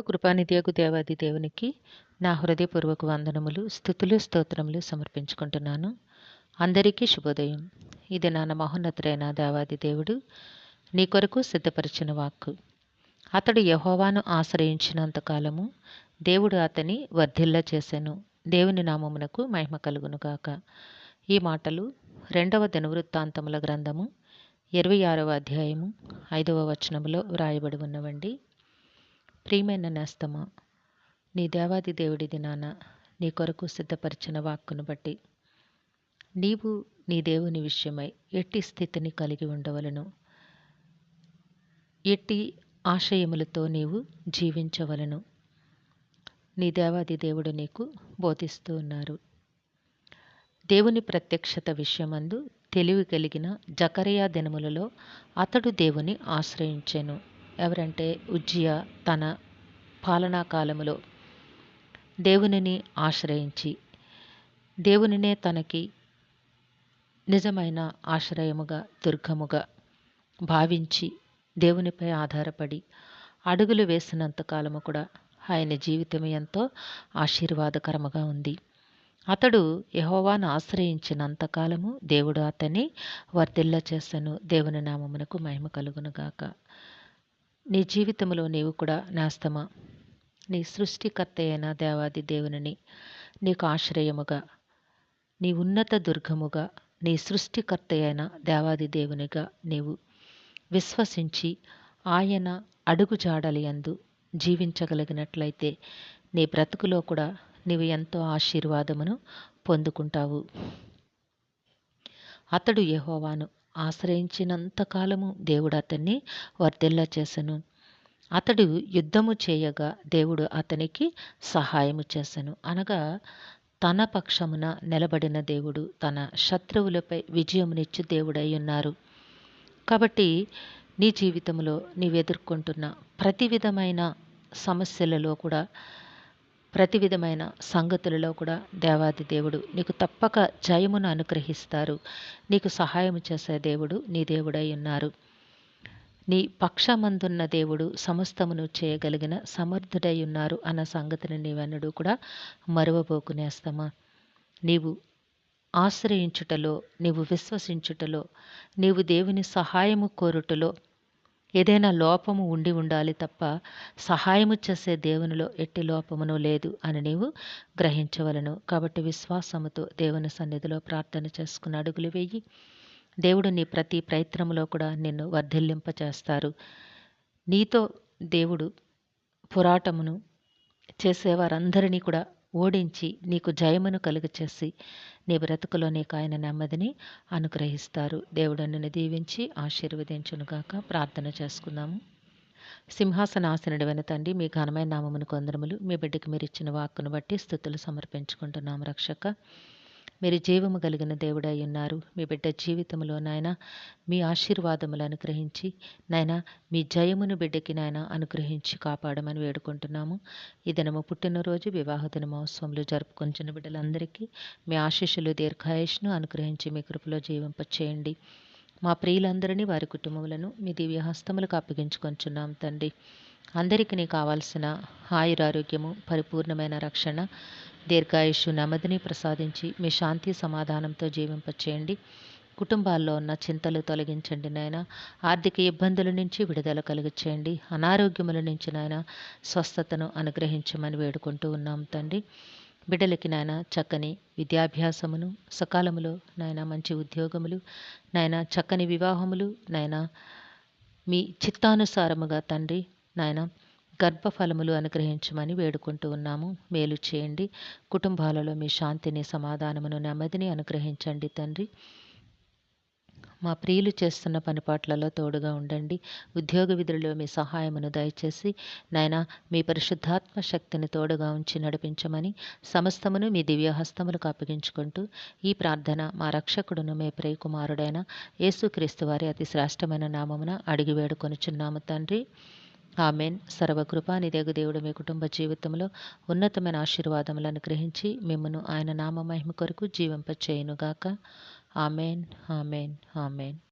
కృపానిధియగు దేవాది దేవునికి నా హృదయపూర్వక వందనములు, స్థుతులు, స్తోత్రములు సమర్పించుకుంటున్నాను. అందరికీ శుభోదయం. ఇది నా మహోన్నతుడైన దేవాది దేవుడు నీ కొరకు సిద్ధపరిచిన వాక్కు. అతడు యెహోవాను ఆశ్రయించినంత కాలము దేవుడు అతని వర్ధిల్ల చేసెను. దేవుని నామమునకు మహిమ కలుగునుగాక. ఈ మాటలు 2వ దినవృత్తాంతముల గ్రంథము 26వ అధ్యాయము 5వ వచనములో వ్రాయబడి ఉన్నవండి. ప్రియమైన నేస్తమా, నీ దేవాది దేవుడి దినాన నీ కొరకు సిద్ధపరిచిన వాక్కును బట్టి నీవు నీ దేవుని విషయమై ఎట్టి స్థితిని కలిగి ఉండవలను, ఎట్టి ఆశయములతో నీవు జీవించవలను నీ దేవాది దేవుడు నీకు బోధిస్తూ ఉన్నారు. దేవుని ప్రత్యక్షత విషయమందు తెలివి కలిగిన జకరియా దినములలో అతడు దేవుని ఆశ్రయించెను. ఎవరంటే ఉజ్జియా తన పాలనా కాలములో దేవునిని ఆశ్రయించి దేవునినే తనకి నిజమైన ఆశ్రయముగా, దుర్గముగా భావించి దేవునిపై ఆధారపడి అడుగులు వేసినంత కాలము కూడా ఆయన జీవితం ఎంతో ఆశీర్వాదకరముగా ఉంది. అతడు యెహోవాను ఆశ్రయించినంత కాలము దేవుడు అతన్ని వర్ధిల్ల చేసెను. దేవుని నామమునకు మహిమ కలుగునుగాక. నీ జీవితంలో నీవు కూడా నేస్తమా, నీ సృష్టికర్త అయిన దేవాది దేవునిని నీకు ఆశ్రయముగా, నీ ఉన్నత దుర్గముగా, నీ సృష్టికర్త అయిన దేవాది దేవునిగా నీవు విశ్వసించి ఆయన అడుగుజాడలి యందు జీవించగలిగినట్లయితే నీ బ్రతుకులో కూడా నీవు ఎంతో ఆశీర్వాదమును పొందుకుంటావు. అతడు యెహోవాను ఆశ్రయించినంత కాలము దేవుడు అతన్ని వర్ధిల్ల చేసెను. అతడు యుద్ధము చేయగా దేవుడు అతనికి సహాయము చేసెను. అనగా తన పక్షమున నిలబడిన దేవుడు తన శత్రువులపై విజయమునిచ్చు దేవుడై ఉన్నారు. కాబట్టి నీ జీవితంలో నీవు ఎదుర్కొంటున్న ప్రతి విధమైన సమస్యలలో కూడా, ప్రతి విధమైన సంగతులలో కూడా దేవాది దేవుడు నీకు తప్పక జయమును అనుగ్రహిస్తారు. నీకు సహాయం చేసే దేవుడు నీ దేవుడై ఉన్నారు. నీ పక్షమందున్న దేవుడు సమస్తమును చేయగలిగిన సమర్థుడై ఉన్నారు అన్న సంగతిని నీవెన్నడూ కూడా మరువబోకు నేస్తమా. నీవు ఆశ్రయించుటలో, నీవు విశ్వసించుటలో, నీవు దేవుని సహాయము కోరుటలో ఏదైనా లోపము ఉండాలి తప్ప సహాయము చేసే దేవునిలో ఎట్టి లోపమును లేదు అని నీవు గ్రహించవలను. కాబట్టి విశ్వాసముతో దేవుని సన్నిధిలో ప్రార్థన చేసుకుని అడుగులు వేయి. దేవుడు నీ ప్రతి ప్రయత్నంలో కూడా నిన్ను వర్ధిల్లింపచేస్తారు. నీతో దేవుడు పోరాటమును చేసేవారందరినీ కూడా ఓడించి నీకు జయమును కలుగచేసి నీ బ్రతుకులో నీకు ఆయన నెమ్మదిని అనుగ్రహిస్తారు. దేవుడు నిన్ను దీవించి ఆశీర్వదించునుగాక. ప్రార్థన చేసుకుందాము. సింహాసనాసనుడైన తండ్రి, మీ ఘనమైన నామమును కొందరములు, మీ బిడ్డకి మీరు ఇచ్చిన వాక్కును బట్టి స్తుతులు సమర్పించుకుంటున్నాము. రక్షక, మీరు జీవము కలిగిన దేవుడై ఉన్నారు. మీ బిడ్డ జీవితంలో నాయన మీ ఆశీర్వాదములు అనుగ్రహించి నాయన మీ జయమును బిడ్డకి నాయన అనుగ్రహించి కాపాడమని వేడుకుంటున్నాము. ఈ దినము పుట్టినరోజు, వివాహ దినమోత్సవంలో జరుపుకొంచిన బిడ్డలందరికీ మీ ఆశీస్సులు, దీర్ఘాయుష్ను అనుగ్రహించి మీ కృపలో జీవింపచేయండి. మా ప్రియులందరినీ, వారి కుటుంబములను మీ దివ్య హస్తములకు అప్పగించుకొంచున్నాం తండ్రి. అందరికీ కావాల్సిన ఆయురారోగ్యము, పరిపూర్ణమైన రక్షణ, దీర్ఘాయుష్షు, నెమ్మదిని ప్రసాదించి మీ శాంతి సమాధానంతో జీవింపచేయండి. కుటుంబాల్లో ఉన్న చింతలు తొలగించండి నాయన. ఆర్థిక ఇబ్బందుల నుంచి విడుదల కలుగచేయండి. అనారోగ్యముల నుంచి నాయన స్వస్థతను అనుగ్రహించమని వేడుకుంటూ ఉన్నాం తండ్రి. బిడ్డలకి నాయన చక్కని విద్యాభ్యాసమును, సకాలములో నాయన మంచి ఉద్యోగములు, నాయన చక్కని వివాహములు, నాయన మీ చిత్తానుసారముగా తండ్రి నాయన గర్భఫలములు అనుగ్రహించమని వేడుకుంటూ ఉన్నాము. మేలు చేయండి. కుటుంబాలలో మీ శాంతిని, సమాధానమును, నెమ్మదిని అనుగ్రహించండి తండ్రి. మా ప్రియులు చేస్తున్న పనిపాట్లలో తోడుగా ఉండండి. ఉద్యోగ విధులలో మీ సహాయమును దయచేసి నాయన మీ పరిశుద్ధాత్మ శక్తిని తోడుగా ఉంచి నడిపించమని సమస్తమును మీ దివ్య హస్తములకు అప్పగించుకుంటూ ఈ ప్రార్థన మా రక్షకుడును మీ ప్రియకుమారుడైన యేసుక్రీస్తు వారి అతి శ్రేష్టమైన నామమున అడిగి వేడుకొనుచున్నాము తండ్రి. ఆమెన్. సర్వకృపానిధియగు దేవుడు మీ కుటుంబ జీవితంలో ఉన్నతమైన ఆశీర్వాదములను అనుగ్రహించి మిమ్మును ఆయన నామ మహిమ కొరకు జీవింపచేయునుగాక. Amen, amen, amen.